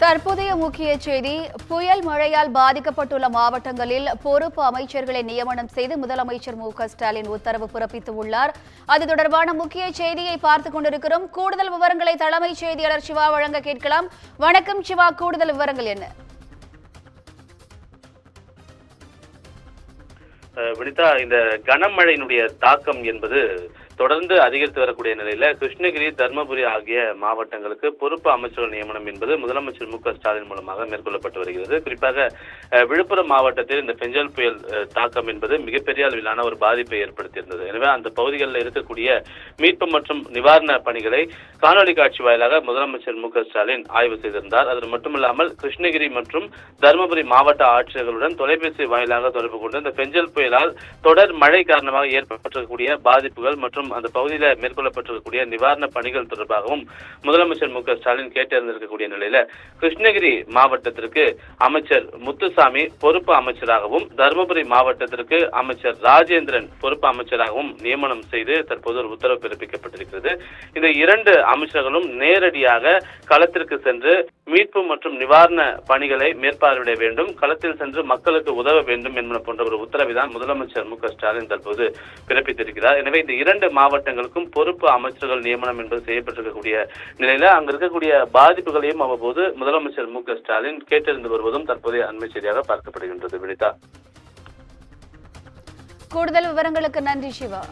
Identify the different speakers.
Speaker 1: தற்போதைய முக்கிய செய்தி, புயல் மழையால் பாதிக்கப்பட்டுள்ள மாவட்டங்களில் பொறுப்பு அமைச்சர்களை நியமனம் செய்து முதலமைச்சர் மு.க.ஸ்டாலின் உத்தரவு பிறப்பித்துள்ளார். அது தொடர்பான முக்கிய செய்தியை பார்த்துக் கொண்டிருக்கிறோம். கூடுதல் விவரங்களை தலைமைச் செய்தியாளர் சிவா வழங்க கேட்கலாம். வணக்கம் சிவா, கூடுதல் விவரங்கள் என்ன?
Speaker 2: வினிதா, இந்த கனமழையினுடைய தாக்கம் என்பது தொடர்ந்து அதிகரித்து வரக்கூடிய நிலையில கிருஷ்ணகிரி, தர்மபுரி ஆகிய மாவட்டங்களுக்கு பொறுப்பு அமைச்சர்கள் நியமனம் என்பது முதலமைச்சர் மு.க.ஸ்டாலின் மூலமாக மேற்கொள்ளப்பட்டு வருகிறது. குறிப்பாக விழுப்புரம் மாவட்டத்தில் இந்த பெஞ்சல் புயல் தாக்கம் என்பது மிகப்பெரிய அளவிலான ஒரு பாதிப்பை ஏற்படுத்தியிருந்தது. எனவே அந்த பகுதிகளில் இருக்கக்கூடிய மீட்பு மற்றும் நிவாரண பணிகளை காணொலி காட்சி வாயிலாக முதலமைச்சர் மு.க.ஸ்டாலின் ஆய்வு செய்திருந்தார். அது மட்டுமல்லாமல் கிருஷ்ணகிரி மற்றும் தர்மபுரி மாவட்ட ஆட்சியர்களுடன் தொலைபேசி வாயிலாக தொடர்பு கொண்டு இந்த பெஞ்சல் புயலால் தொடர் மழை காரணமாக ஏற்பட்டிருக்கக்கூடிய பாதிப்புகள் மற்றும் அந்த பகுதியில் மேற்கொள்ளப்பட்டிருக்கக்கூடிய நிவாரண பணிகள் தொடர்பாகவும் முதலமைச்சர் மு.க.ஸ்டாலின் கேட்டறிந்திருக்கக்கூடிய நிலையில கிருஷ்ணகிரி மாவட்டத்திற்கு அமைச்சர் முத்துசாமி பொறுப்பு அமைச்சராகவும், தருமபுரி மாவட்டத்திற்கு அமைச்சர் ராஜேந்திரன் பொறுப்பு அமைச்சராகவும் நியமனம் செய்து தற்போது ஒரு உத்தரவு பிறப்பிக்கப்பட்டிருக்கிறது. இந்த இரண்டு அமைச்சர்களும் நேரடியாக களத்திற்கு சென்று மீட்பு மற்றும் நிவாரண பணிகளை மேற்பார்வையிட வேண்டும், களத்தில் சென்று மக்களுக்கு உதவ வேண்டும் என்பன போன்ற ஒரு உத்தரவை தான் முதலமைச்சர் மு.க.ஸ்டாலின் தற்போது பிறப்பித்திருக்கிறார். எனவே இந்த இரண்டு மாவட்டங்களுக்கும் பொறுப்பு அமைச்சர்கள் நியமனம் என்பது செய்யப்பட்டிருக்கக்கூடிய நிலையில அங்க இருக்கக்கூடிய பாதிப்புகளையும் அவ்வப்போது முதலமைச்சர் மு.க.ஸ்டாலின் கேட்டறிந்து வருவதும் தற்போதைய அண்மை செய்தியாக பார்க்கப்படுகின்றது. வினிதா,
Speaker 1: கூடுதல் விவரங்களுக்கு நன்றி சிவா.